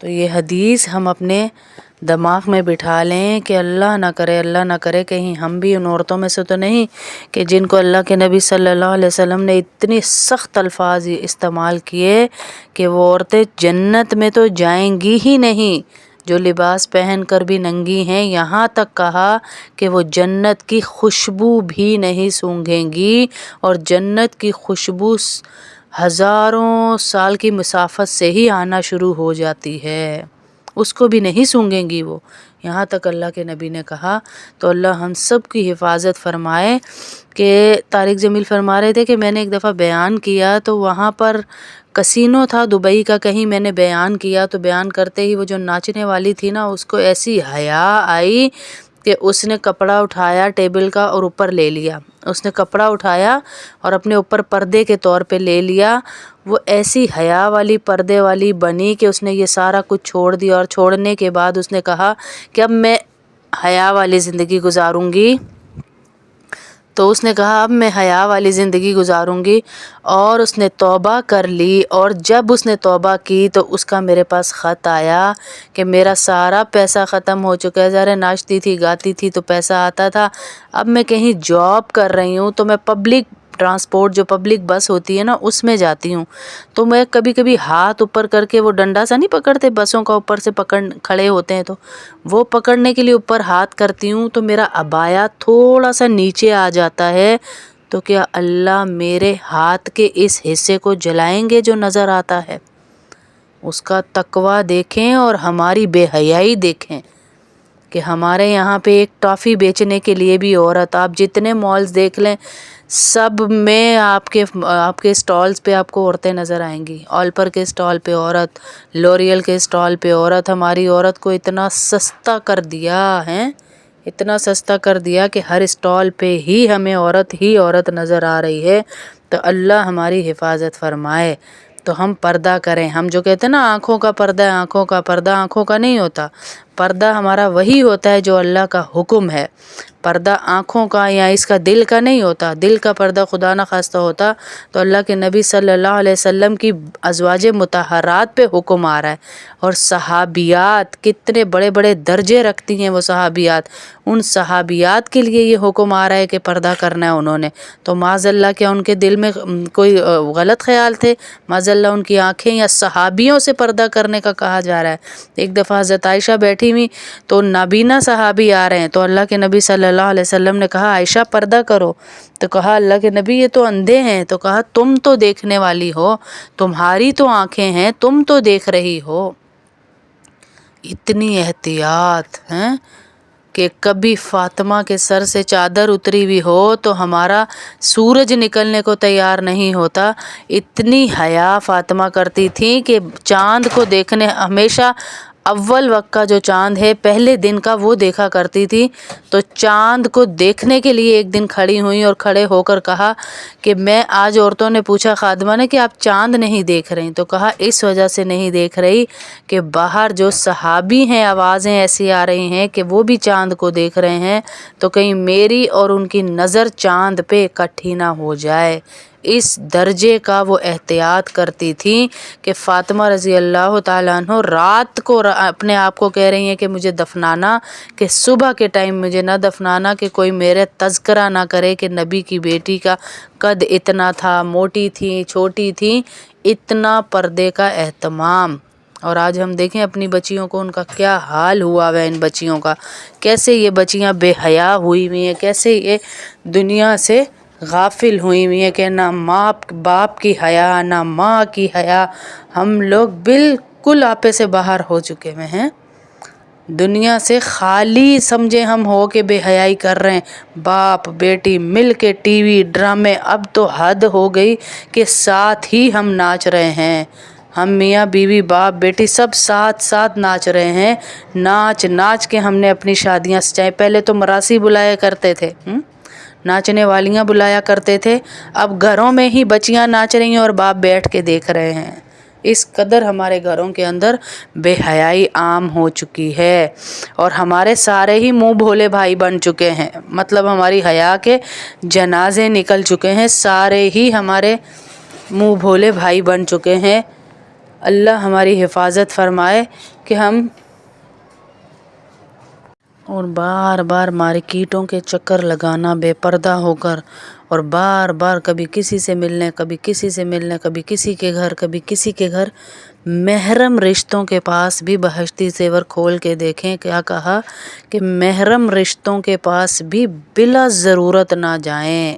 تو یہ حدیث ہم اپنے دماغ میں بٹھا لیں کہ اللہ نہ کرے کہیں ہم بھی ان عورتوں میں سے تو نہیں کہ جن کو اللہ کے نبی صلی اللہ علیہ وسلم نے اتنی سخت الفاظ استعمال کیے کہ وہ عورتیں جنت میں تو جائیں گی ہی نہیں جو لباس پہن کر بھی ننگی ہیں، یہاں تک کہا کہ وہ جنت کی خوشبو بھی نہیں سونگھیں گی، اور جنت کی خوشبو ہزاروں سال کی مسافت سے ہی آنا شروع ہو جاتی ہے، اس کو بھی نہیں سونگھیں گی وہ، یہاں تک اللہ کے نبی نے کہا۔ تو اللہ ہم سب کی حفاظت فرمائے۔ کہ طارق جمیل فرما رہے تھے کہ میں نے ایک دفعہ بیان کیا تو وہاں پر کسینو تھا دبئی کا، کہیں میں نے بیان کیا تو بیان کرتے ہی وہ جو ناچنے والی تھی نا، اس کو ایسی حیا آئی کہ اس نے کپڑا اٹھایا ٹیبل کا اور اوپر لے لیا، اس نے کپڑا اٹھایا اور اپنے اوپر پردے کے طور پہ لے لیا، وہ ایسی حیا والی پردے والی بنی کہ اس نے یہ سارا کچھ چھوڑ دیا، اور چھوڑنے کے بعد اس نے کہا کہ اب میں حیا والی زندگی گزاروں گی۔ تو اس نے کہا اب میں حیا والی زندگی گزاروں گی، اور اس نے توبہ کر لی، اور جب اس نے توبہ کی تو اس کا میرے پاس خط آیا کہ میرا سارا پیسہ ختم ہو چکا ہے، ذرا ناچتی تھی گاتی تھی تو پیسہ آتا تھا، اب میں کہیں جاب کر رہی ہوں تو میں پبلک ٹرانسپورٹ جو پبلک بس ہوتی ہے نا اس میں جاتی ہوں، تو میں کبھی کبھی ہاتھ اوپر کر کے وہ ڈنڈا سا نہیں پکڑتے بسوں کا، اوپر سے پکڑ کھڑے ہوتے ہیں تو وہ پکڑنے کے لیے اوپر ہاتھ کرتی ہوں تو میرا عبایا تھوڑا سا نیچے آ جاتا ہے، تو کیا اللہ میرے ہاتھ کے اس حصے کو جلائیں گے جو نظر آتا ہے؟ اس کا تقویٰ دیکھیں اور ہماری بے حیائی دیکھیں کہ ہمارے یہاں پہ ایک ٹافی بیچنے کے لیے بھی عورت، آپ جتنے مالز دیکھ لیں سب میں آپ کے سٹالز پہ آپ کو عورتیں نظر آئیں گی، آلپر کے سٹال پہ عورت، لوریل کے سٹال پہ عورت۔ ہماری عورت کو اتنا سستا کر دیا ہے، اتنا سستا کر دیا کہ ہر سٹال پہ ہی ہمیں عورت ہی عورت نظر آ رہی ہے۔ تو اللہ ہماری حفاظت فرمائے۔ تو ہم پردہ کریں، ہم جو کہتے ہیں نا آنکھوں کا پردہ ہے، آنکھوں کا پردہ آنکھوں کا نہیں ہوتا، پردہ ہمارا وہی ہوتا ہے جو اللہ کا حکم ہے، پردہ آنکھوں کا یا اس کا دل کا نہیں ہوتا، دل کا پردہ خدا نہ خواستہ ہوتا تو اللہ کے نبی صلی اللہ علیہ وسلم کی ازواج مطہرات پہ حکم آ رہا ہے، اور صحابیات کتنے بڑے بڑے درجے رکھتی ہیں وہ صحابیات، ان صحابیات کے لیے یہ حکم آ رہا ہے کہ پردہ کرنا ہے انہوں نے، تو معاذ اللہ کیا ان کے دل میں کوئی غلط خیال تھے؟ معاذ اللہ ان کی آنکھیں یا صحابیوں سے پردہ کرنے کا کہا جا رہا ہے۔ ایک دفعہ حضرت عائشہ بیٹھی ہوئی تو نابینا صحابی آ رہے ہیں، تو اللہ کے نبی صلی اللہ علیہ وسلم نے کہا عائشہ پردہ کرو، تو کہا اللہ کے نبی یہ تو اندھے ہیں، تو کہا تم تو دیکھنے والی ہو، تمہاری تو آنکھیں ہیں، تم تو دیکھ رہی ہو۔ اتنی احتیاط ہیں کہ کبھی فاطمہ کے سر سے چادر اتری ہوئی ہو تو ہمارا سورج نکلنے کو تیار نہیں ہوتا، اتنی حیا فاطمہ کرتی تھیں کہ چاند کو دیکھنے ہمیشہ اول وقت کا جو چاند ہے پہلے دن کا وہ دیکھا کرتی تھی، تو چاند کو دیکھنے کے لیے ایک دن کھڑی ہوئی اور کھڑے ہو کر کہا کہ میں آج عورتوں نے پوچھا خادمہ نے کہ آپ چاند نہیں دیکھ رہی، تو کہا اس وجہ سے نہیں دیکھ رہی کہ باہر جو صحابی ہیں آوازیں ایسی آ رہی ہیں کہ وہ بھی چاند کو دیکھ رہے ہیں، تو کہیں میری اور ان کی نظر چاند پہ اکٹھی نہ ہو جائے، اس درجے کا وہ احتیاط کرتی تھی کہ فاطمہ رضی اللہ تعالیٰ عنہ رات کو اپنے آپ کو کہہ رہی ہیں کہ مجھے دفنانا، کہ صبح کے ٹائم مجھے نہ دفنانا کہ کوئی میرے تذکرہ نہ کرے کہ نبی کی بیٹی کا قد اتنا تھا، موٹی تھی چھوٹی تھی، اتنا پردے کا اہتمام۔ اور آج ہم دیکھیں اپنی بچیوں کو، ان کا کیا حال ہوا ہے، ان بچیوں کا کیسے یہ بچیاں بے حیا ہوئی ہوئی ہیں، کیسے یہ دنیا سے غافل ہوئی ہوئی ہیں کہ نہ ماں باپ کی حیا نہ ماں کی حیا، ہم لوگ بالکل آپے سے باہر ہو چکے ہوئے ہیں، دنیا سے خالی سمجھے ہم ہو کے بے حیائی کر رہے ہیں، باپ بیٹی مل کے ٹی وی ڈرامے، اب تو حد ہو گئی کہ ساتھ ہی ہم ناچ رہے ہیں، ہم میاں بیوی باپ بیٹی سب ساتھ ساتھ ناچ رہے ہیں، ناچ ناچ کے ہم نے اپنی شادیاں سجائیں، پہلے تو مراسی بلایا کرتے تھے، ناچنے والیاں بلایا کرتے تھے، اب گھروں میں ہی بچیاں ناچ رہی ہیں اور باپ بیٹھ کے دیکھ رہے ہیں، اس قدر ہمارے گھروں کے اندر بے حیائی عام ہو چکی ہے، اور ہمارے سارے ہی منہ بھولے بھائی بن چکے ہیں، مطلب ہماری حیا کے جنازے نکل چکے ہیں، سارے ہی ہمارے منہ بھولے بھائی بن چکے ہیں، اللہ ہماری حفاظت فرمائے کہ ہم اور بار بار مارکیٹوں کے چکر لگانا بے پردہ ہو کر، اور بار بار کبھی کسی سے ملنے، کبھی کسی سے ملنے، کبھی کسی کے گھر، کبھی کسی کے گھر، محرم رشتوں کے پاس بھی بہشتی زیور کھول کے دیکھیں کیا کہا کہ محرم رشتوں کے پاس بھی بلا ضرورت نہ جائیں،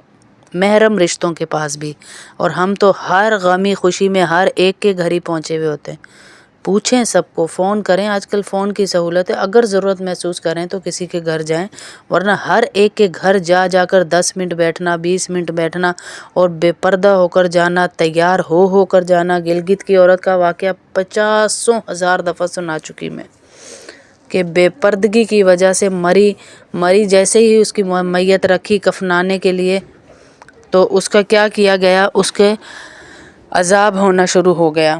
محرم رشتوں کے پاس بھی۔ اور ہم تو ہر غمی خوشی میں ہر ایک کے گھر ہی پہنچے ہوئے ہوتے ہیں۔ پوچھیں سب کو، فون کریں، آج کل فون کی سہولت ہے، اگر ضرورت محسوس کریں تو کسی کے گھر جائیں، ورنہ ہر ایک کے گھر جا جا کر 10 منٹ بیٹھنا، 20 منٹ بیٹھنا اور بے پردہ ہو کر جانا، تیار ہو کر جانا۔ گلگت کی عورت کا واقعہ 50,000 دفعہ سنا چکی میں کہ بے پردگی کی وجہ سے مری جیسے ہی اس کی میت رکھی کفنانے کے لیے تو اس کا کیا کیا گیا، اس کے عذاب ہونا شروع ہو گیا۔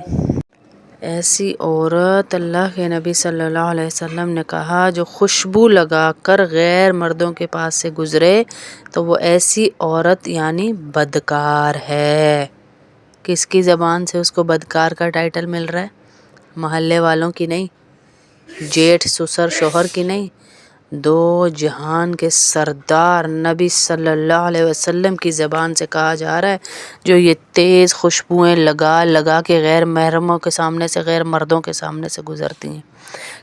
ایسی عورت، اللہ کے نبی صلی اللہ علیہ وسلم نے کہا، جو خوشبو لگا کر غیر مردوں کے پاس سے گزرے تو وہ ایسی عورت یعنی بدکار ہے۔ کس کی زبان سے اس کو بدکار کا ٹائٹل مل رہا ہے؟ محلے والوں کی نہیں، جیٹھ سسر شوہر کی نہیں، دو جہان کے سردار نبی صلی اللہ علیہ وسلم کی زبان سے کہا جا رہا ہے، جو یہ تیز خوشبوئیں لگا کے غیر محرموں کے سامنے سے، غیر مردوں کے سامنے سے گزرتی ہیں،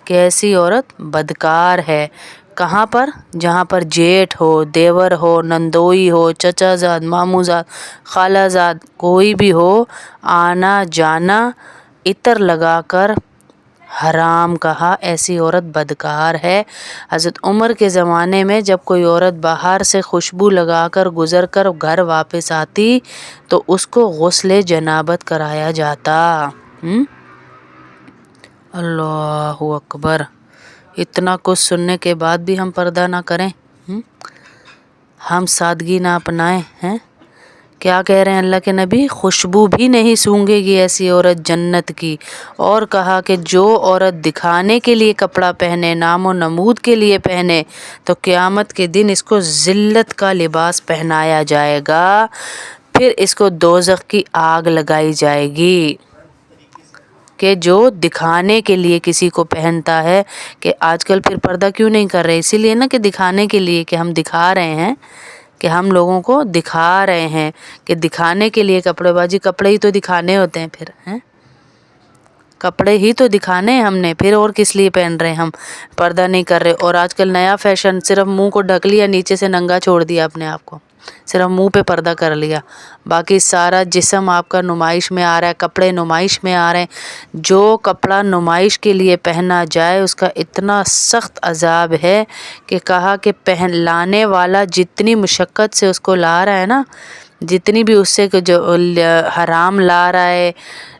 کہ ایسی عورت بدکار ہے۔ کہاں پر؟ جہاں پر جیٹھ ہو، دیور ہو، نندوئی ہو، چچا زاد، ماموں زاد، خالہ زاد، کوئی بھی ہو، آنا جانا عطر لگا کر حرام کہا، ایسی عورت بدکار ہے۔ حضرت عمر کے زمانے میں جب کوئی عورت باہر سے خوشبو لگا کر گزر کر گھر واپس آتی تو اس کو غسل جنابت کرایا جاتا۔ اللہ اکبر! اتنا کچھ سننے کے بعد بھی ہم پردہ نہ کریں، ہم سادگی نہ اپنائیں ہیں۔ کیا کہہ رہے ہیں اللہ کے نبی؟ خوشبو بھی نہیں سونگھے گی ایسی عورت جنت کی، اور کہا کہ جو عورت دکھانے کے لیے کپڑا پہنے، نام و نمود کے لیے پہنے، تو قیامت کے دن اس کو ذلت کا لباس پہنایا جائے گا، پھر اس کو دوزخ کی آگ لگائی جائے گی۔ کہ جو دکھانے کے لیے کسی کو پہنتا ہے، کہ آج کل پھر پردہ کیوں نہیں کر رہے؟ اسی لیے نا کہ دکھانے کے لیے، کہ ہم دکھا رہے ہیں، کہ ہم لوگوں کو دکھا رہے ہیں، کہ دکھانے کے لیے کپڑے بازی، کپڑے ہی تو دکھانے ہوتے ہیں پھر، ہیں؟ کپڑے ہی تو دکھانے ہیں ہم نے، پھر اور کس لیے پہن رہے ہیں ہم؟ پردہ نہیں کر رہے۔ اور آج کل نیا فیشن، صرف منہ کو ڈھک لیا، نیچے سے ننگا چھوڑ دیا اپنے آپ کو، صرف منہ پہ پردہ کر لیا، باقی سارا جسم آپ کا نمائش میں آ رہا ہے، کپڑے نمائش میں آ رہے ہیں۔ جو کپڑا نمائش کے لیے پہنا جائے اس کا اتنا سخت عذاب ہے کہ کہا کہ لانے والا جتنی مشقت سے اس کو لا رہا ہے نا، جتنی بھی اس سے جو حرام لا رہا ہے،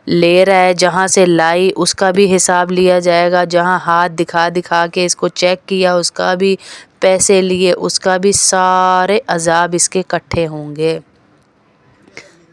لے رہا ہے، جہاں سے لائی اس کا بھی حساب لیا جائے گا، جہاں ہاتھ دکھا کے اس کو چیک کیا اس کا بھی پیسے لیے، اس کا بھی سارے عذاب اس کے اکٹھے ہوں گے،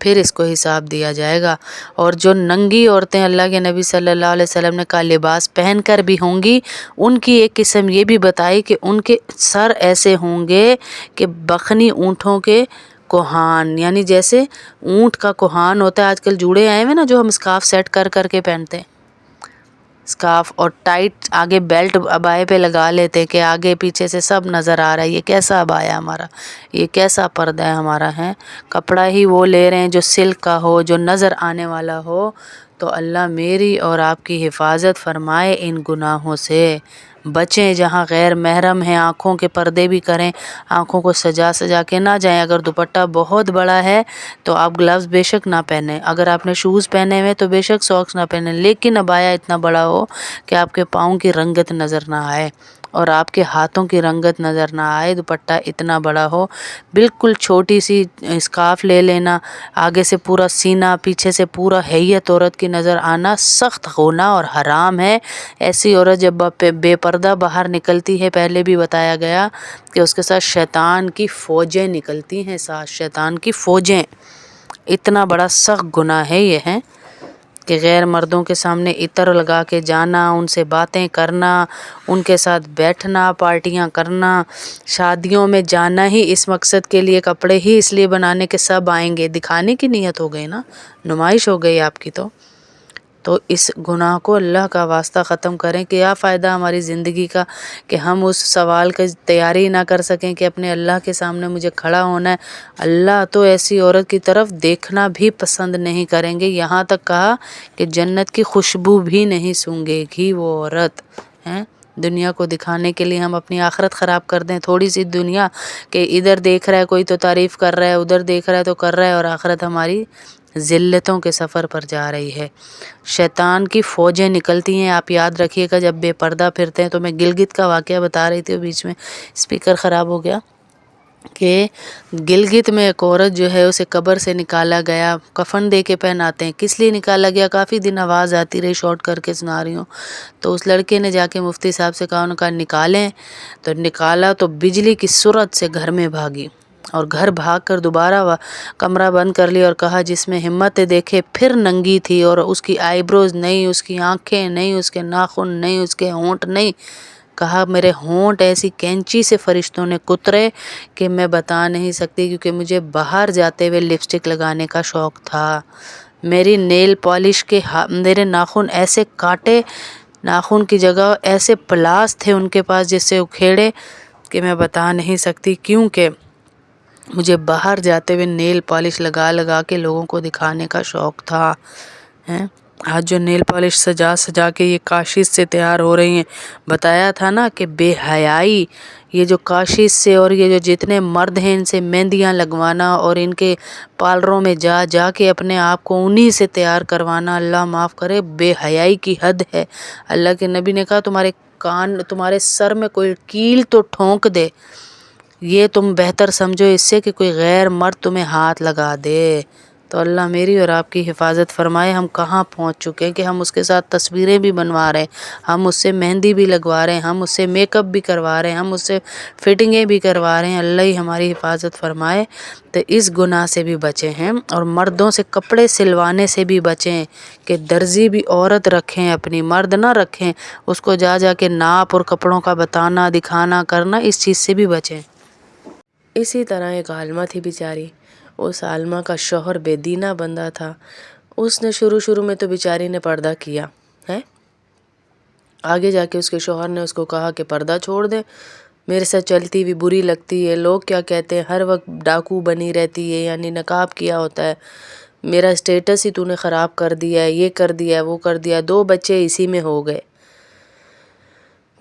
پھر اس کو حساب دیا جائے گا۔ اور جو ننگی عورتیں اللہ کے نبی صلی اللہ علیہ وسلم نے کہا لباس پہن کر بھی ہوں گی، ان کی ایک قسم یہ بھی بتائی کہ ان کے سر ایسے ہوں گے کہ بخنی اونٹوں کے کوہان، یعنی جیسے اونٹ کا کوہان ہوتا ہے، آج کل جوڑے آئے ہوئے نا جو ہم اسکارف سیٹ کر کے پہنتے ہیں، اسکارف، اور ٹائٹ آگے بیلٹ ابائے پہ لگا لیتے کہ آگے پیچھے سے سب نظر آ رہا ہے، یہ کیسا ابایا ہمارا، یہ کیسا پردہ ہے ہمارا، ہے کپڑا ہی وہ لے رہے ہیں جو سلک کا ہو، جو نظر آنے والا ہو۔ تو اللہ میری اور آپ کی حفاظت فرمائے ان گناہوں سے، بچیں جہاں غیر محرم ہیں، آنکھوں کے پردے بھی کریں، آنکھوں کو سجا کے نہ جائیں۔ اگر دوپٹہ بہت بڑا ہے تو آپ گلوز بے شک نہ پہنیں، اگر آپ نے شوز پہنے ہوئے تو بے شک ساکس نہ پہنیں، لیکن عبایا اتنا بڑا ہو کہ آپ کے پاؤں کی رنگت نظر نہ آئے اور آپ کے ہاتھوں کی رنگت نظر نہ آئے، دوپٹہ اتنا بڑا ہو۔ بالکل چھوٹی سی اسکارف لے لینا، آگے سے پورا سینہ، پیچھے سے پورا ہیئت عورت کی نظر آنا سخت گناہ اور حرام ہے۔ ایسی عورت جب بے پردہ باہر نکلتی ہے، پہلے بھی بتایا گیا کہ اس کے ساتھ شیطان کی فوجیں نکلتی ہیں، ساتھ شیطان کی فوجیں، اتنا بڑا سخت گناہ ہے یہ، ہے کہ غیر مردوں کے سامنے عطر لگا کے جانا، ان سے باتیں کرنا، ان کے ساتھ بیٹھنا، پارٹیاں کرنا، شادیوں میں جانا ہی اس مقصد کے لیے، کپڑے ہی اس لیے بنانے کے سب آئیں گے، دکھانے کی نیت ہو گئی نا، نمائش ہو گئی آپ کی، تو تو اس گناہ کو اللہ کا واسطہ ختم کریں. کیا فائدہ ہماری زندگی کا کہ ہم اس سوال کی تیاری نہ کر سکیں کہ اپنے اللہ کے سامنے مجھے کھڑا ہونا ہے. اللہ تو ایسی عورت کی طرف دیکھنا بھی پسند نہیں کریں گے. یہاں تک کہا کہ جنت کی خوشبو بھی نہیں سونگھے گی وہ عورت. دنیا کو دکھانے کے لیے ہم اپنی آخرت خراب کر دیں. تھوڑی سی دنیا کہ ادھر دیکھ رہا ہے کوئی تو تعریف کر رہا ہے, ادھر دیکھ رہا ہے تو کر رہا ہے, اور آخرت ہماری ذلتوں کے سفر پر جا رہی ہے. شیطان کی فوجیں نکلتی ہیں. آپ یاد رکھیے گا جب بے پردہ پھرتے ہیں. تو میں گلگت کا واقعہ بتا رہی تھی, بیچ میں اسپیکر خراب ہو گیا, کہ گلگت میں ایک عورت جو ہے اسے قبر سے نکالا گیا, کفن دے کے پہناتے ہیں. کس لیے نکالا گیا؟ کافی دن آواز آتی رہی, شارٹ کر کے سنا رہی ہوں. تو اس لڑکے نے جا کے مفتی صاحب سے کہا, انہوں نے کہا نکالیں. تو نکالا تو بجلی کی سرعت سے گھر میں بھاگی, اور گھر بھاگ کر دوبارہ کمرہ بند کر لیا, اور کہا جس میں ہمت دیکھے پھر ننگی تھی, اور اس کی آئی بروز نہیں, اس کی آنکھیں نہیں, اس کے ناخن نہیں, اس کے ہونٹ نہیں. کہا میرے ہونٹ ایسی کینچی سے فرشتوں نے کترے کہ میں بتا نہیں سکتی, کیونکہ مجھے باہر جاتے ہوئے لپسٹک لگانے کا شوق تھا. میری نیل پالش کے میرے ناخن ایسے کاٹے, ناخن کی جگہ ایسے پلاس تھے ان کے پاس جس سے اکھیڑے, کہ میں بتا نہیں سکتی, کیونکہ مجھے باہر جاتے ہوئے نیل پالش لگا لگا کے لوگوں کو دکھانے کا شوق تھا. آج جو نیل پالش سجا سجا کے یہ کاشیز سے تیار ہو رہی ہیں, بتایا تھا نا کہ بے حیائی, یہ جو کاشیز سے اور یہ جو جتنے مرد ہیں ان سے مہندیاں لگوانا اور ان کے پارلروں میں جا جا کے اپنے آپ کو انہی سے تیار کروانا, اللہ معاف کرے, بے حیائی کی حد ہے. اللہ کے نبی نے کہا تمہارے سر میں کوئی کیل تو ٹھونک دے, یہ تم بہتر سمجھو اس سے کہ کوئی غیر مرد تمہیں ہاتھ لگا دے. تو اللہ میری اور آپ کی حفاظت فرمائے. ہم کہاں پہنچ چکے ہیں کہ ہم اس کے ساتھ تصویریں بھی بنوا رہے ہیں, ہم اس سے مہندی بھی لگوا رہے ہیں, ہم اس سے میک اپ بھی کروا رہے ہیں, ہم اس سے فٹنگیں بھی کروا رہے ہیں. اللہ ہی ہماری حفاظت فرمائے. تو اس گناہ سے بھی بچیں ہیں, اور مردوں سے کپڑے سلوانے سے بھی بچیں, کہ درزی بھی عورت رکھیں اپنی, مرد نہ رکھیں. اس کو جا جا کے ناپ اور کپڑوں کا بتانا دکھانا کرنا, اس چیز سے بھی بچیں. اسی طرح ایک عالمہ تھی بیچاری. اس عالمہ کا شوہر بے دینہ بندہ تھا. اس نے شروع میں تو بیچاری نے پردہ کیا ہے. آگے جا کے اس کے شوہر نے اس کو کہا کہ پردہ چھوڑ دے, میرے ساتھ چلتی بھی بری لگتی ہے, لوگ کیا کہتے ہیں, ہر وقت ڈاکو بنی رہتی ہے, یعنی نقاب کیا ہوتا ہے, میرا اسٹیٹس ہی تو نے خراب کر دیا ہے, یہ کر دیا ہے, وہ کر دیا. 2 بچے اسی میں ہو گئے.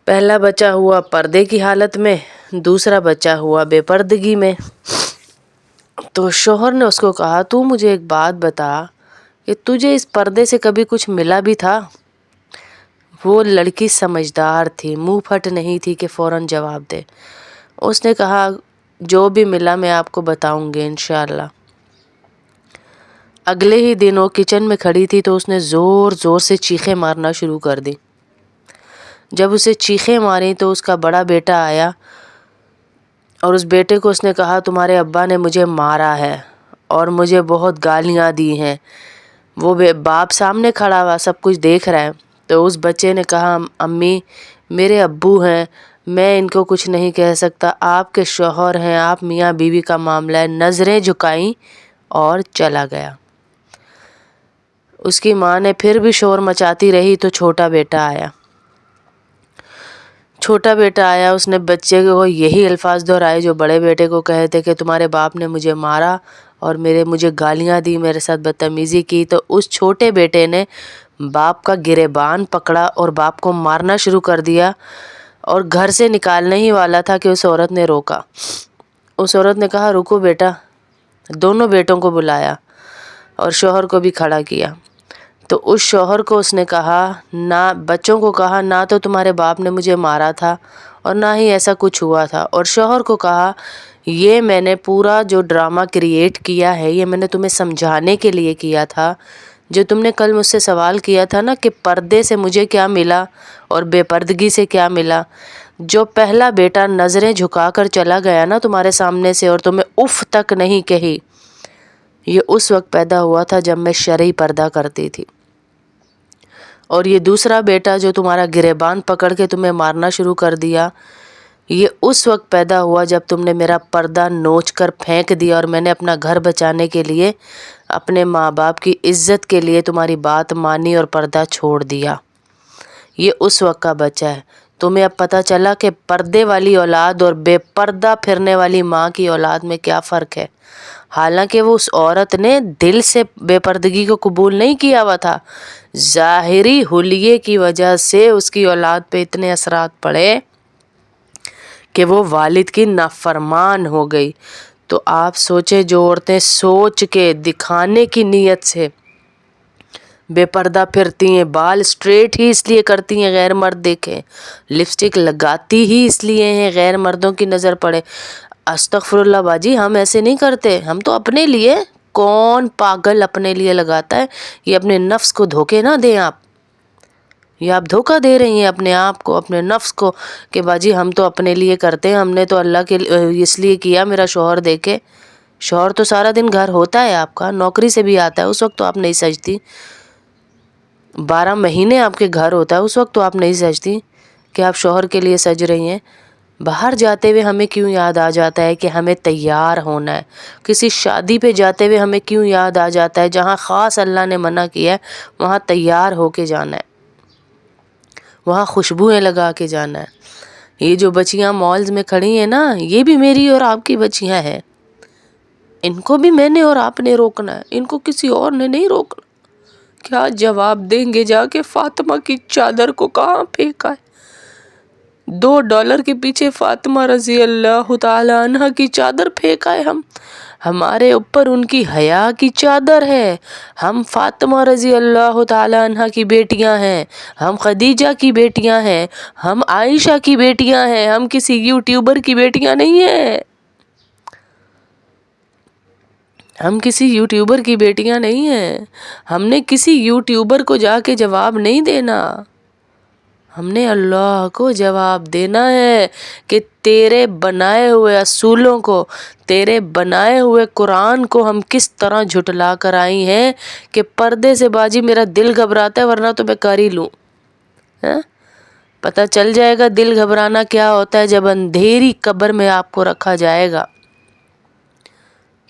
پہلا بچہ ہوا پردے کی حالت میں, دوسرا بچہ ہوا بے پردگی میں. تو شوہر نے اس کو کہا, تو مجھے ایک بات بتا کہ تجھے اس پردے سے کبھی کچھ ملا بھی تھا؟ وہ لڑکی سمجھدار تھی, منہ پھٹ نہیں تھی کہ فوراً جواب دے. اس نے کہا جو بھی ملا میں آپ کو بتاؤں گی انشاءاللہ. اگلے ہی دن وہ کچن میں کھڑی تھی تو اس نے زور زور سے چیخیں مارنا شروع کر دی. جب اسے چیخیں ماری تو اس کا بڑا بیٹا آیا, اور اس بیٹے کو اس نے کہا تمہارے ابا نے مجھے مارا ہے اور مجھے بہت گالیاں دی ہیں. وہ باپ سامنے کھڑا ہوا سب کچھ دیکھ رہا ہے. تو اس بچے نے کہا امی میرے ابو ہیں, میں ان کو کچھ نہیں کہہ سکتا, آپ کے شوہر ہیں, آپ میاں بیوی کا معاملہ ہے. نظریں جھکائیں اور چلا گیا. اس کی ماں نے پھر بھی شور مچاتی رہی تو چھوٹا بیٹا آیا. اس نے بچے کو یہی الفاظ دہرائے جو بڑے بیٹے کو کہے تھے کہ تمہارے باپ نے مجھے مارا اور مجھے گالیاں دی, میرے ساتھ بدتمیزی کی. تو اس چھوٹے بیٹے نے باپ کا گریبان پکڑا اور باپ کو مارنا شروع کر دیا, اور گھر سے نکالنے ہی والا تھا کہ اس عورت نے روکا. اس عورت نے کہا رکو بیٹا. دونوں بیٹوں کو بلایا اور شوہر کو بھی کھڑا کیا. تو اس شوہر کو اس نے کہا, نہ بچوں کو کہا نہ تو تمہارے باپ نے مجھے مارا تھا اور نہ ہی ایسا کچھ ہوا تھا. اور شوہر کو کہا یہ میں نے پورا جو ڈرامہ کریٹ کیا ہے یہ میں نے تمہیں سمجھانے کے لیے کیا تھا. جو تم نے کل مجھ سے سوال کیا تھا نا کہ پردے سے مجھے کیا ملا اور بے پردگی سے کیا ملا, جو پہلا بیٹا نظریں جھکا کر چلا گیا نا تمہارے سامنے سے اور تمہیں اف تک نہیں کہی, یہ اس وقت پیدا ہوا تھا جب میں شرعی پردہ کرتی تھی. اور یہ دوسرا بیٹا جو تمہارا گریبان پکڑ کے تمہیں مارنا شروع کر دیا, یہ اس وقت پیدا ہوا جب تم نے میرا پردہ نوچ کر پھینک دیا اور میں نے اپنا گھر بچانے کے لیے، اپنے ماں باپ کی عزت کے لیے تمہاری بات مانی اور پردہ چھوڑ دیا۔ یہ اس وقت کا بچہ ہے۔ تمہیں اب پتہ چلا کہ پردے والی اولاد اور بے پردہ پھرنے والی ماں کی اولاد میں کیا فرق ہے۔ حالانکہ وہ اس عورت نے دل سے بے پردگی کو قبول نہیں کیا ہوا تھا، ظاہری حلیے کی وجہ سے اس کی اولاد پہ اتنے اثرات پڑے کہ وہ والد کی نافرمان ہو گئی۔ تو آپ سوچیں، جو عورتیں سوچ کے دکھانے کی نیت سے بے پردہ پھرتی ہیں، بال اسٹریٹ ہی اس لیے کرتی ہیں غیر مرد دیکھیں، لپسٹک لگاتی ہی اس لیے ہیں غیر مردوں کی نظر پڑے۔ استغفر اللہ باجی، ہم ایسے نہیں کرتے، ہم تو اپنے لیے، کون پاگل اپنے لیے لگاتا ہے؟ یہ اپنے نفس کو دھوکے نہ دیں آپ، یہ آپ دھوکہ دے رہی ہیں اپنے آپ کو، اپنے نفس کو، کہ باجی ہم تو اپنے لیے کرتے ہیں، ہم نے تو اللہ کے اس لیے کیا میرا شوہر دیکھے۔ شوہر تو سارا دن گھر ہوتا ہے آپ کا، نوکری سے بھی آتا ہے، اس وقت تو آپ نہیں سجتی۔ 12 مہینے آپ کے گھر ہوتا ہے، اس وقت تو آپ نہیں سجتی کہ آپ شوہر کے لیے سج رہی ہیں۔ باہر جاتے ہوئے ہمیں کیوں یاد آ جاتا ہے کہ ہمیں تیار ہونا ہے؟ کسی شادی پہ جاتے ہوئے ہمیں کیوں یاد آ جاتا ہے جہاں خاص اللہ نے منع کیا ہے وہاں تیار ہو کے جانا ہے، وہاں خوشبوئیں لگا کے جانا ہے۔ یہ جو بچیاں مالز میں کھڑی ہیں نا، یہ بھی میری اور آپ کی بچیاں ہیں، ان کو بھی میں نے اور آپ نے روکنا ہے، ان کو کسی اور نے نہیں روکنا۔ کیا جواب دیں گے جا کے؟ فاطمہ کی چادر کو کہاں پھینکا ہے؟ $2 کے پیچھے فاطمہ رضی اللہ تعالی عنہ کی چادر پھینکا ہے ہمارے اوپر ان کی حیا کی چادر ہے۔ ہم فاطمہ رضی اللہ تعالی عنہ کی بیٹیاں ہیں، ہم خدیجہ کی بیٹیاں ہیں، ہم عائشہ کی بیٹیاں ہیں، ہم کسی یوٹیوبر کی بیٹیاں نہیں ہیں، ہم کسی یوٹیوبر کی بیٹیاں نہیں ہیں۔ ہم نے کسی یوٹیوبر کو جا کے جواب نہیں دینا، ہم نے اللہ کو جواب دینا ہے کہ تیرے بنائے ہوئے اصولوں کو، تیرے بنائے ہوئے قرآن کو ہم کس طرح جھٹلا کر آئی ہیں کہ پردے سے باجی میرا دل گھبراتا ہے، ورنہ تو میں کر ہی لوں۔ پتہ چل جائے گا دل گھبرانا کیا ہوتا ہے جب اندھیری قبر میں آپ کو رکھا جائے گا،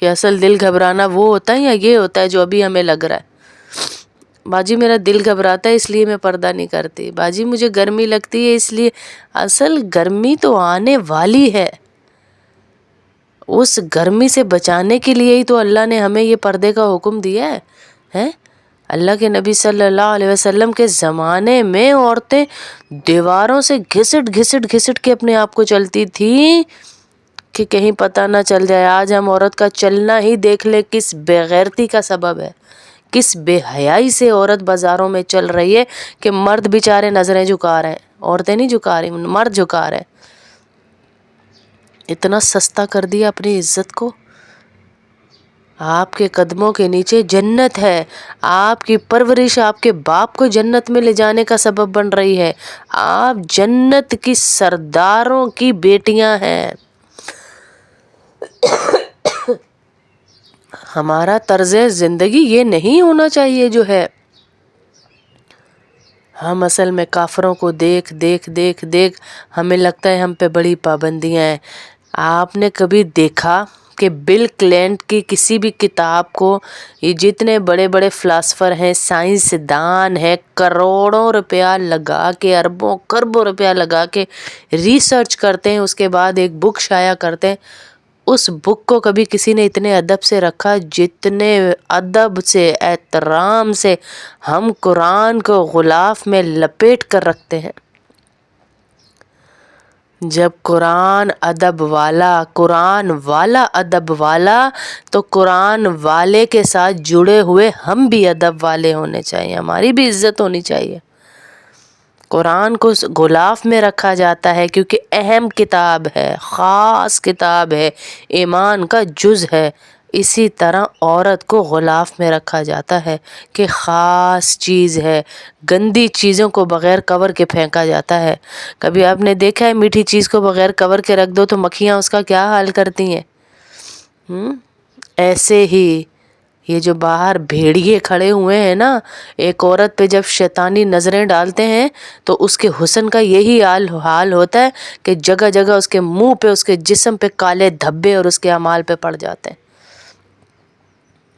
کہ اصل دل گھبرانا وہ ہوتا ہے یا یہ ہوتا ہے جو ابھی ہمیں لگ رہا ہے۔ باجی میرا دل گھبراتا ہے اس لیے میں پردہ نہیں کرتی، باجی مجھے گرمی لگتی ہے اس لیے، اصل گرمی تو آنے والی ہے، اس گرمی سے بچانے کے لیے ہی تو اللہ نے ہمیں یہ پردے کا حکم دیا ہے۔ اللہ کے نبی صلی اللہ علیہ وسلم کے زمانے میں عورتیں دیواروں سے گھسٹ کے اپنے آپ کو چلتی تھیں کہ کہیں پتہ نہ چل جائے۔ آج ہم عورت کا چلنا ہی دیکھ لے کس بے غیرتی کا سبب ہے، کس بے حیائی سے عورت بازاروں میں چل رہی ہے کہ مرد بیچارے نظریں جھکا رہے ہیں، عورتیں نہیں جھکا رہی، مرد جھکا رہے ہیں۔ اتنا سستا کر دیا اپنی عزت کو۔ آپ کے قدموں کے نیچے جنت ہے، آپ کی پرورش آپ کے باپ کو جنت میں لے جانے کا سبب بن رہی ہے، آپ جنت کی سرداروں کی بیٹیاں ہیں۔ ہمارا طرز زندگی یہ نہیں ہونا چاہیے جو ہے۔ ہم اصل میں کافروں کو دیکھ ہمیں لگتا ہے ہم پہ بڑی پابندیاں ہیں۔ آپ نے کبھی دیکھا کہ بل کلینٹ کی کسی بھی کتاب کو یہ جتنے بڑے بڑے فلاسفر ہیں، سائنس دان ہیں، کروڑوں روپیہ لگا کے، اربوں خربوں روپیہ لگا کے ریسرچ کرتے ہیں، اس کے بعد ایک بک شائع کرتے ہیں، اس بک کو کبھی کسی نے اتنے ادب سے رکھا جتنے ادب سے، احترام سے ہم قرآن کو غلاف میں لپیٹ کر رکھتے ہیں؟ جب قرآن ادب والا ادب والا، تو قرآن والے کے ساتھ جڑے ہوئے ہم بھی ادب والے ہونے چاہیے، ہماری بھی عزت ہونی چاہیے۔ قرآن کو غلاف میں رکھا جاتا ہے کیونکہ اہم کتاب ہے، خاص کتاب ہے، ایمان کا جز ہے۔ اسی طرح عورت کو غلاف میں رکھا جاتا ہے کہ خاص چیز ہے، گندی چیزوں کو بغیر کور کے پھینکا جاتا ہے۔ کبھی آپ نے دیکھا ہے میٹھی چیز کو بغیر کور کے رکھ دو تو مکھیاں اس کا کیا حال کرتی ہیں؟ ایسے ہی یہ جو باہر بھیڑیے کھڑے ہوئے ہیں نا، ایک عورت پہ جب شیطانی نظریں ڈالتے ہیں تو اس کے حسن کا یہی حال ہوتا ہے کہ جگہ جگہ اس کے منہ پہ، اس کے جسم پہ کالے دھبے اور اس کے اعمال پہ پڑ جاتے ہیں۔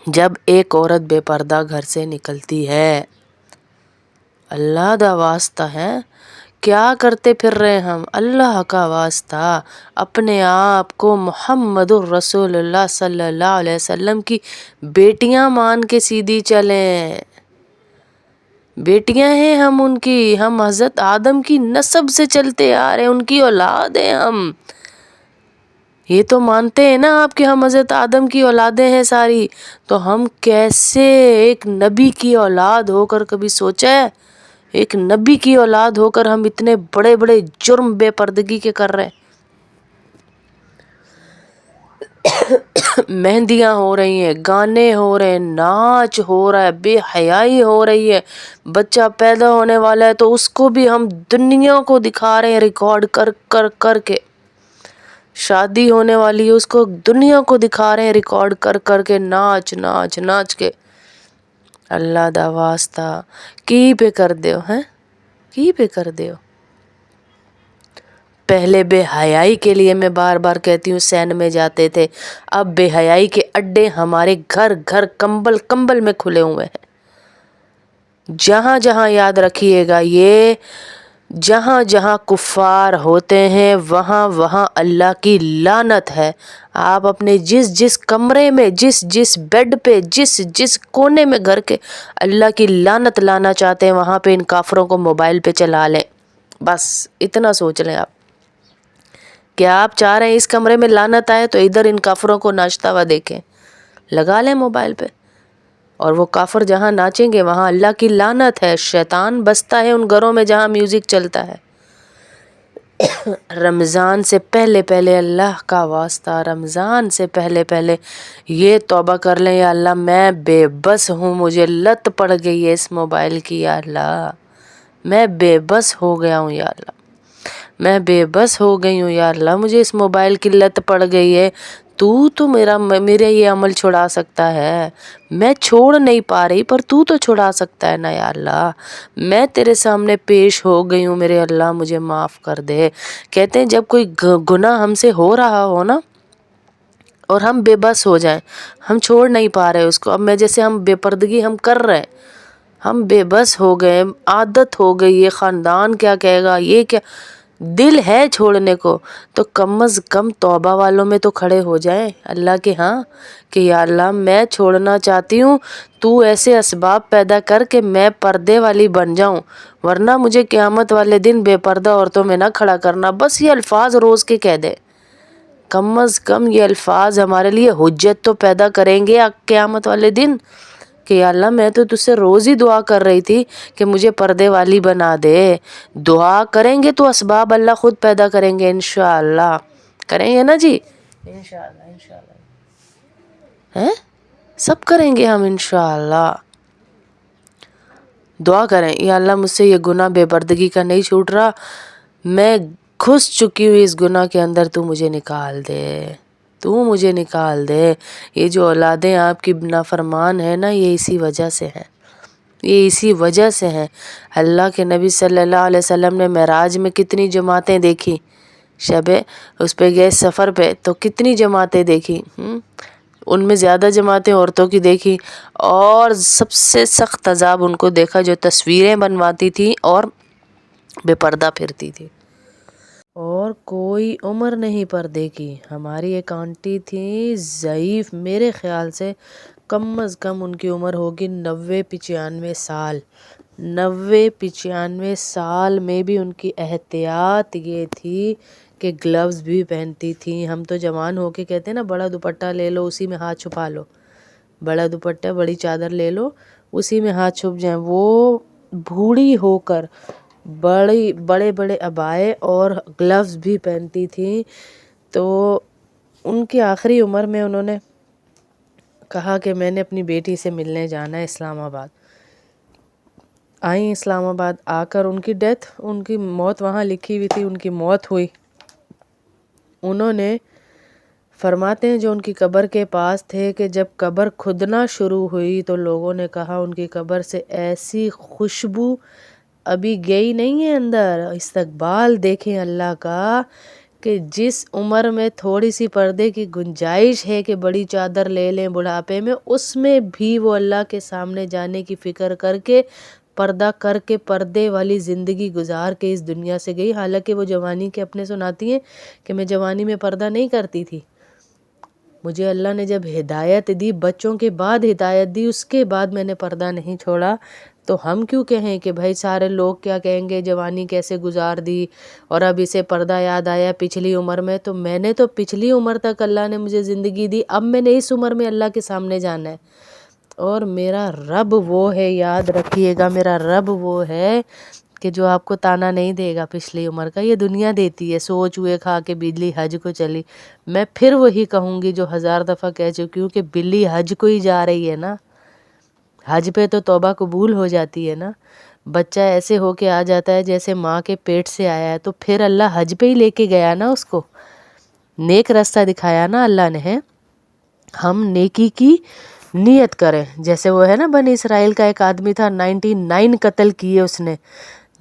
جب ایک عورت بے پردہ گھر سے نکلتی ہے، اللہ دا واسطہ ہے، کیا کرتے پھر رہے ہم؟ اللہ کا واسطہ اپنے آپ کو محمد الرسول اللہ صلی اللہ علیہ وسلم کی بیٹیاں مان کے سیدھی چلیں۔ بیٹیاں ہیں ہم ان کی، ہم حضرت آدم کی نسب سے چلتے آ رہے ہیں، ان کی اولاد ہیں ہم۔ یہ تو مانتے ہیں نا آپ کہ ہم حضرت آدم کی اولادیں ہیں ساری، تو ہم کیسے ایک نبی کی اولاد ہو کر کبھی سوچا ہے؟ ایک نبی کی اولاد ہو کر ہم اتنے بڑے بڑے جرم بے پردگی کے کر رہے ہیں۔ مہندیاں ہو رہی ہیں، گانے ہو رہے ہیں، ناچ ہو رہا ہے، بے حیائی ہو رہی ہے، بچہ پیدا ہونے والا ہے تو اس کو بھی ہم دنیا کو دکھا رہے ہیں ریکارڈ کر کر کر کے، شادی ہونے والی ہے اس کو دنیا کو دکھا رہے ہیں ریکارڈ کر کر کے، ناچ ناچ ناچ کے۔ اللہ دا واسطہ کی پہ کر دیو ہیں، کی پہ کر دیو۔ پہلے بے حیائی کے لیے میں بار بار کہتی ہوں سین میں جاتے تھے، اب بے حیائی کے اڈے ہمارے گھر گھر کمبل کمبل میں کھلے ہوئے ہیں۔ جہاں جہاں یاد رکھیے گا، یہ جہاں جہاں کفار ہوتے ہیں وہاں وہاں اللہ کی لعنت ہے۔ آپ اپنے جس جس کمرے میں، جس جس بیڈ پہ، جس جس کونے میں گھر کے اللہ کی لعنت لانا چاہتے ہیں وہاں پہ ان کافروں کو موبائل پہ چلا لیں۔ بس اتنا سوچ لیں آپ، کیا آپ چاہ رہے ہیں اس کمرے میں لعنت آئے تو ادھر ان کافروں کو ناچتا ہوا دیکھیں، لگا لیں موبائل پہ، اور وہ کافر جہاں ناچیں گے وہاں اللہ کی لعنت ہے۔ شیطان بستا ہے ان گھروں میں جہاں میوزک چلتا ہے۔ رمضان سے پہلے پہلے اللہ کا واسطہ، رمضان سے پہلے پہلے یہ توبہ کر لیں، یا اللہ میں بے بس ہوں، مجھے لت پڑ گئی ہے اس موبائل کی، یا اللہ میں بے بس ہو گیا ہوں، یا اللہ میں بے بس ہو گئی ہوں، یا اللہ مجھے اس موبائل کی لت پڑ گئی ہے، تو میرے یہ عمل چھڑا سکتا ہے، میں چھوڑ نہیں پا رہی پر تو چھڑا سکتا ہے نا یا اللہ، میں تیرے سامنے پیش ہو گئی ہوں، میرے اللہ مجھے معاف کر دے۔ کہتے ہیں جب کوئی گناہ ہم سے ہو رہا ہو نا اور ہم بے بس ہو جائیں، ہم چھوڑ نہیں پا رہے اس کو، اب میں جیسے ہم بے پردگی ہم کر رہے ہیں، ہم بے بس ہو گئے، عادت ہو گئی، یہ خاندان کیا کہے گا، یہ کیا، دل ہے چھوڑنے کو، تو کم از کم توبہ والوں میں تو کھڑے ہو جائیں اللہ کے ہاں کہ یا اللہ میں چھوڑنا چاہتی ہوں، تو ایسے اسباب پیدا کر کہ میں پردے والی بن جاؤں، ورنہ مجھے قیامت والے دن بے پردہ عورتوں میں نہ کھڑا کرنا۔ بس یہ الفاظ روز کے کہہ دے، کم از کم یہ الفاظ ہمارے لیے حجت تو پیدا کریں گے قیامت والے دن کہ یا اللہ میں تو تجھ سے روز ہی دعا کر رہی تھی کہ مجھے پردے والی بنا دے۔ دعا کریں گے تو اسباب اللہ خود پیدا کریں گے، انشاءاللہ کریں گے نا جی، انشاءاللہ ہیں سب کریں گے ہم انشاءاللہ۔ دعا کریں یا اللہ مجھ سے یہ گناہ بے پردگی کا نہیں چھوٹ رہا، میں گھس چکی ہوئی اس گناہ کے اندر، تو مجھے نکال دے، تو مجھے نکال دے۔ یہ جو اولادیں آپ کی نافرمان ہیں نا، یہ اسی وجہ سے ہیں، یہ اسی وجہ سے ہیں۔ اللہ کے نبی صلی اللہ علیہ وسلم نے معراج میں کتنی جماعتیں دیکھی، شب اس پہ گئے سفر پہ تو کتنی جماعتیں دیکھی، ان میں زیادہ جماعتیں عورتوں کی دیکھی، اور سب سے سخت عذاب ان کو دیکھا جو تصویریں بنواتی تھی اور بے پردہ پھرتی تھی، اور کوئی عمر نہیں پردے کی۔ ہماری ایک آنٹی تھی ضعیف، میرے خیال سے کم از کم ان کی عمر ہوگی 90-95 سال، 90-95 سال میں بھی ان کی احتیاط یہ تھی کہ گلوز بھی پہنتی تھیں۔ ہم تو جوان ہو کے کہتے ہیں نا بڑا دوپٹہ لے لو اسی میں ہاتھ چھپا لو، بڑا دوپٹہ بڑی چادر لے لو اسی میں ہاتھ چھپ جائیں، وہ بوڑھی ہو کر بڑے بڑے عبائے اور گلوز بھی پہنتی تھیں۔ تو ان کی آخری عمر میں انہوں نے کہا کہ میں نے اپنی بیٹی سے ملنے جانا ہے اسلام آباد۔ آئیں اسلام آباد، آ کر ان کی ڈیتھ، ان کی موت وہاں لکھی ہوئی تھی، ان کی موت ہوئی۔ انہوں نے فرماتے ہیں جو ان کی قبر کے پاس تھے کہ جب قبر کھدنا شروع ہوئی تو لوگوں نے کہا ان کی قبر سے ایسی خوشبو ابھی گئی نہیں ہے اندر. استقبال دیکھیں اللہ کا کہ جس عمر میں تھوڑی سی پردے کی گنجائش ہے کہ بڑی چادر لے لیں بڑھاپے میں، اس میں بھی وہ اللہ کے سامنے جانے کی فکر کر کے پردہ کر کے پردے والی زندگی گزار کے اس دنیا سے گئی. حالانکہ وہ جوانی کے اپنے سناتی ہیں کہ میں جوانی میں پردہ نہیں کرتی تھی. مجھے اللہ نے جب ہدایت دی، بچوں کے بعد ہدایت دی، اس کے بعد میں نے پردہ نہیں چھوڑا. تو ہم کیوں کہیں کہ بھائی سارے لوگ کیا کہیں گے، جوانی کیسے گزار دی اور اب اسے پردہ یاد آیا پچھلی عمر میں. تو میں نے تو پچھلی عمر تک اللہ نے مجھے زندگی دی، اب میں نے اس عمر میں اللہ کے سامنے جانا ہے. اور میرا رب وہ ہے، یاد رکھیے گا، میرا رب وہ ہے کہ جو آپ کو تانا نہیں دے گا پچھلی عمر کا. یہ دنیا دیتی ہے، سو چوہے کھا کے بلی حج کو چلی. میں پھر وہی کہوں گی جو 1000 دفعہ کہہ چکی ہوں کہ بلی حج کو ہی جا رہی ہے نا. حج پہ تو توبہ قبول ہو جاتی ہے نا. بچہ ایسے ہو کے آ جاتا ہے جیسے ماں کے پیٹ سے آیا ہے، تو پھر اللہ حج پہ ہی لے کے گیا نا اس کو، نیک راستہ دکھایا نا اللہ نے. ہے ہم نیکی کی نیت کریں. جیسے وہ ہے نا بنی اسرائیل کا ایک آدمی تھا، 99 قتل کیے اس نے،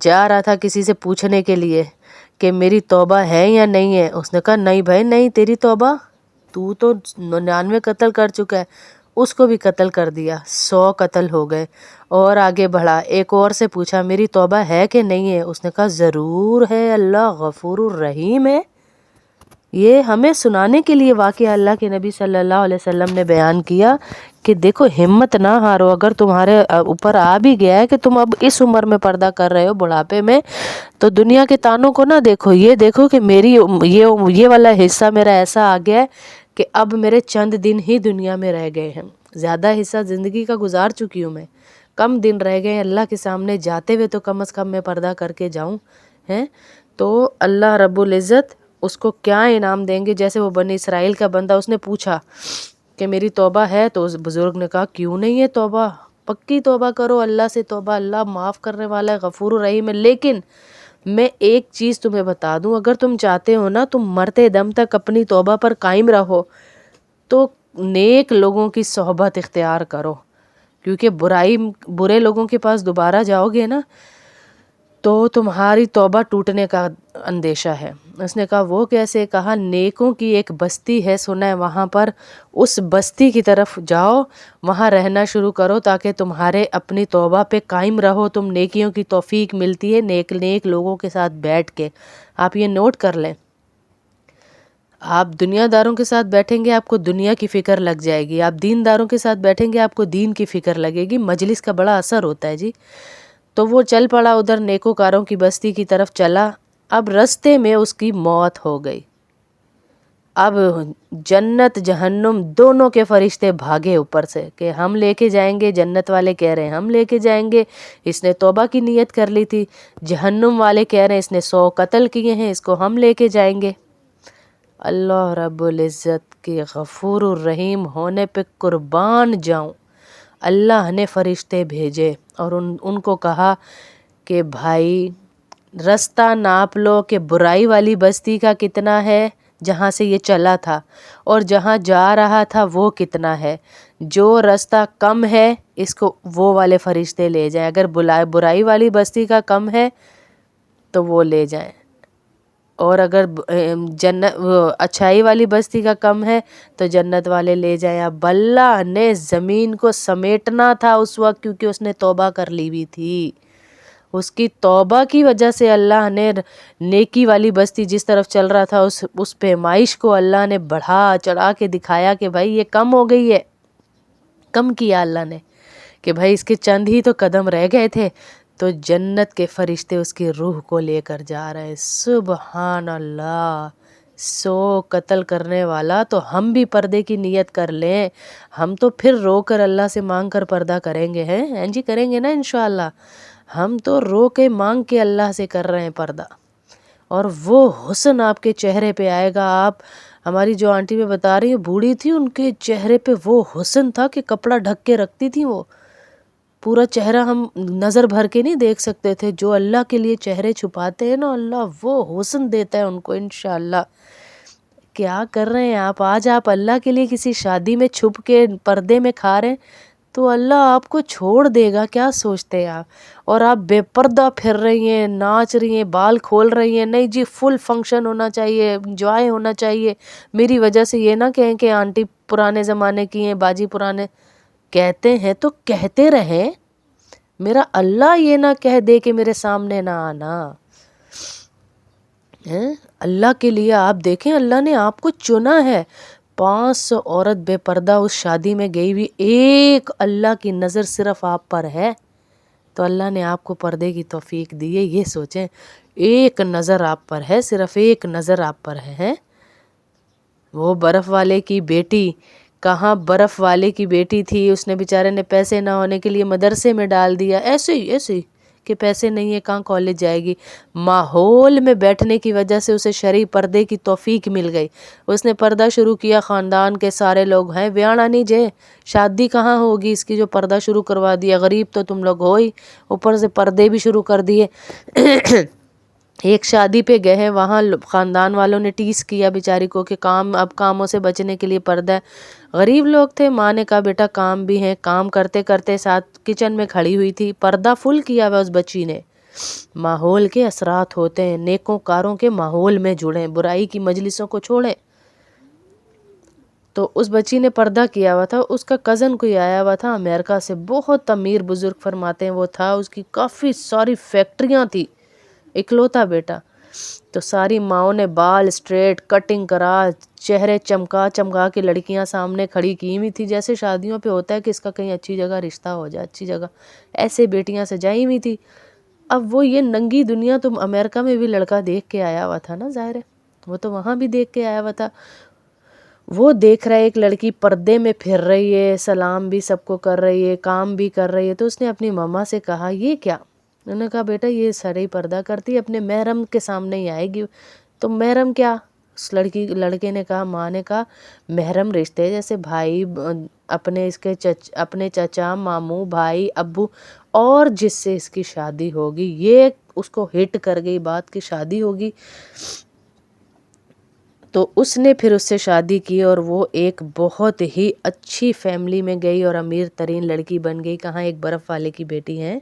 جا رہا تھا کسی سے پوچھنے کے لیے کہ میری توبہ ہے یا نہیں ہے. اس نے کہا نہیں بھائی نہیں، تیری توبہ، تو 99 قتل کر چکا ہے. اس کو بھی قتل کر دیا، 100 قتل ہو گئے. اور آگے بڑھا، ایک اور سے پوچھا میری توبہ ہے کہ نہیں ہے. اس نے کہا ضرور ہے، اللہ غفور الرحیم ہے. یہ ہمیں سنانے کے لیے واقعہ اللہ کے نبی صلی اللہ علیہ وسلم نے بیان کیا کہ دیکھو ہمت نہ ہارو. اگر تمہارے اوپر آ بھی گیا ہے کہ تم اب اس عمر میں پردہ کر رہے ہو بڑھاپے میں، تو دنیا کے تانوں کو نہ دیکھو، یہ دیکھو کہ میری یہ والا حصہ میرا ایسا آ گیا ہے کہ اب میرے چند دن ہی دنیا میں رہ گئے ہیں. زیادہ حصہ زندگی کا گزار چکی ہوں میں، کم دن رہ گئے. اللہ کے سامنے جاتے ہوئے تو کم از کم میں پردہ کر کے جاؤں. ہیں تو اللہ رب العزت اس کو کیا انعام دیں گے. جیسے وہ بنی اسرائیل کا بندہ، اس نے پوچھا کہ میری توبہ ہے، تو اس بزرگ نے کہا کیوں نہیں ہے توبہ، پکی توبہ کرو اللہ سے. توبہ اللہ معاف کرنے والا ہے، غفور الرحیم ہے. لیکن میں ایک چیز تمہیں بتا دوں، اگر تم چاہتے ہو نا تم مرتے دم تک اپنی توبہ پر قائم رہو، تو نیک لوگوں کی صحبت اختیار کرو. کیونکہ برے لوگوں کے پاس دوبارہ جاؤ گے نا تو تمہاری توبہ ٹوٹنے کا اندیشہ ہے. اس نے کہا وہ کیسے؟ کہا نیکوں کی ایک بستی ہے، سنا ہے وہاں پر، اس بستی کی طرف جاؤ، وہاں رہنا شروع کرو تاکہ تمہارے اپنی توبہ پہ قائم رہو. تم نیکیوں کی توفیق ملتی ہے نیک لوگوں کے ساتھ بیٹھ کے. آپ یہ نوٹ کر لیں. آپ دنیا داروں کے ساتھ بیٹھیں گے آپ کو دنیا کی فکر لگ جائے گی، آپ دین داروں کے ساتھ بیٹھیں گے آپ کو دین کی فکر لگے گی. مجلس کا بڑا اثر ہوتا ہے جی. تو وہ چل پڑا ادھر نیکوکاروں کی بستی کی طرف چلا. اب رستے میں اس کی موت ہو گئی. اب جنت جہنم دونوں کے فرشتے بھاگے اوپر سے کہ ہم لے کے جائیں گے. جنت والے کہہ رہے ہیں ہم لے کے جائیں گے، اس نے توبہ کی نیت کر لی تھی. جہنم والے کہہ رہے ہیں اس نے 100 قتل کیے ہیں، اس کو ہم لے کے جائیں گے. اللہ رب العزت کے غفور الرحیم ہونے پہ قربان جاؤں، اللہ نے فرشتے بھیجے اور ان کو کہا کہ بھائی رستہ ناپ لو کہ برائی والی بستی کا کتنا ہے جہاں سے یہ چلا تھا، اور جہاں جا رہا تھا وہ کتنا ہے. جو رستہ کم ہے اس کو وہ والے فرشتے لے جائیں. اگر برائی والی بستی کا کم ہے تو وہ لے جائیں، اور اگر اچھائی والی بستی کا کم ہے تو جنت والے لے جائیں. اب اللہ نے زمین کو سمیٹنا تھا اس وقت، کیونکہ اس نے توبہ کر لی ہوئی تھی. اس کی توبہ کی وجہ سے اللہ نے نیکی والی بستی جس طرف چل رہا تھا اس پیمائش کو اللہ نے بڑھا چڑھا کے دکھایا کہ بھائی یہ کم ہو گئی ہے. کم کیا اللہ نے کہ بھائی اس کے چند ہی تو قدم رہ گئے تھے، تو جنت کے فرشتے اس کی روح کو لے کر جا رہے ہیں. سبحان اللہ. 100 قتل کرنے والا. تو ہم بھی پردے کی نیت کر لیں. ہم تو پھر رو کر اللہ سے مانگ کر پردہ کریں گے. ہیں جی کریں گے نا انشاءاللہ. ہم تو رو کے مانگ کے اللہ سے کر رہے ہیں پردہ، اور وہ حسن آپ کے چہرے پہ آئے گا. آپ ہماری جو آنٹی میں بتا رہی ہیں بوڑھی تھی، ان کے چہرے پہ وہ حسن تھا کہ کپڑا ڈھک کے رکھتی تھی. وہ پورا چہرہ ہم نظر بھر کے نہیں دیکھ سکتے تھے. جو اللہ کے لیے چہرے چھپاتے ہیں نا، اللہ وہ حسن دیتا ہے ان کو انشاءاللہ. کیا کر رہے ہیں آپ؟ آج آپ اللہ کے لیے کسی شادی میں چھپ کے پردے میں کھا رہے ہیں تو اللہ آپ کو چھوڑ دے گا، کیا سوچتے ہیں آپ؟ اور آپ بے پردہ پھر رہی ہیں، ناچ رہی ہیں، بال کھول رہی ہیں، نہیں جی فل فنکشن ہونا چاہیے، انجوائے ہونا چاہیے، میری وجہ سے یہ نہ کہیں کہ آنٹی پرانے زمانے کی ہیں، باجی پرانے کہتے ہیں تو کہتے رہیں، میرا اللہ یہ نہ کہہ دے کہ میرے سامنے نہ آنا۔ اللہ کے لیے آپ دیکھیں، اللہ نے آپ کو چنا ہے۔ 500 عورت بے پردہ اس شادی میں گئی ہوئی، ایک اللہ کی نظر صرف آپ پر ہے تو اللہ نے آپ کو پردے کی توفیق دی ہے۔ یہ سوچیں، ایک نظر آپ پر ہے، صرف ایک نظر آپ پر ہے۔ وہ برف والے کی بیٹی، کہاں برف والے کی بیٹی تھی، اس نے بیچارے نے پیسے نہ ہونے کے لیے مدرسے میں ڈال دیا، ایسے ہی کہ پیسے نہیں ہے کہاں کالج جائے گی۔ ماحول میں بیٹھنے کی وجہ سے اسے شرعی پردے کی توفیق مل گئی، اس نے پردہ شروع کیا، خاندان کے سارے لوگ ہیں بیانا نہیں جے، شادی کہاں ہوگی اس کی جو پردہ شروع کروا دیا، غریب تو تم لوگ ہو ہی، اوپر سے پردے بھی شروع کر دیے۔ ایک شادی پہ گئے ہیں، وہاں خاندان والوں نے ٹیس کیا بیچاری کو کہ اب کاموں سے بچنے کے لیے پردہ ہے۔ غریب لوگ تھے، ماں نے کہا بیٹا کام بھی ہیں، کام کرتے کرتے ساتھ کچن میں کھڑی ہوئی تھی، پردہ فل کیا ہوا اس بچی نے۔ ماحول کے اثرات ہوتے ہیں، نیکوں کاروں کے ماحول میں جڑیں، برائی کی مجلسوں کو چھوڑیں۔ تو اس بچی نے پردہ کیا ہوا تھا، اس کا کزن کوئی آیا ہوا تھا امریکہ سے، بہت امیر بزرگ فرماتے ہیں وہ تھا، اس کی کافی ساری فیکٹریاں تھی، اکلوتا بیٹا۔ تو ساری ماؤں نے بال اسٹریٹ کٹنگ کرا، چہرے چمکا چمکا کے لڑکیاں سامنے کھڑی کی ہوئی تھی، جیسے شادیوں پہ ہوتا ہے کہ اس کا کہیں اچھی جگہ رشتہ ہو جائے، اچھی جگہ، ایسے بیٹیاں سجائی ہوئی تھی۔ اب وہ یہ ننگی دنیا تو امریکہ میں بھی لڑکا دیکھ کے آیا ہوا تھا نا، ظاہر ہے وہ تو وہاں بھی دیکھ کے آیا ہوا تھا، وہ دیکھ رہا ہے ایک لڑکی پردے میں پھر رہی ہے، سلام بھی سب کو کر رہی ہے، کام بھی کر رہی ہے، تو اس نے اپنی ماما سے کہا یہ کیا؟ انہوں نے کہا بیٹا یہ سارے پردہ کرتی ہے، اپنے محرم کے سامنے ہی آئے گی۔ تو محرم کیا؟ اس لڑکے نے کہا، ماں نے کہا محرم رشتے جیسے بھائی، اپنے چچا، ماموں، بھائی، ابو، اور جس سے اس کی شادی ہوگی، یہ اس کو ہٹ کر گئی بات کی شادی ہوگی۔ تو اس نے پھر اس سے شادی کی اور وہ ایک بہت ہی اچھی فیملی میں گئی اور امیر ترین لڑکی بن گئی۔ کہاں ایک برف والے کی بیٹی ہے۔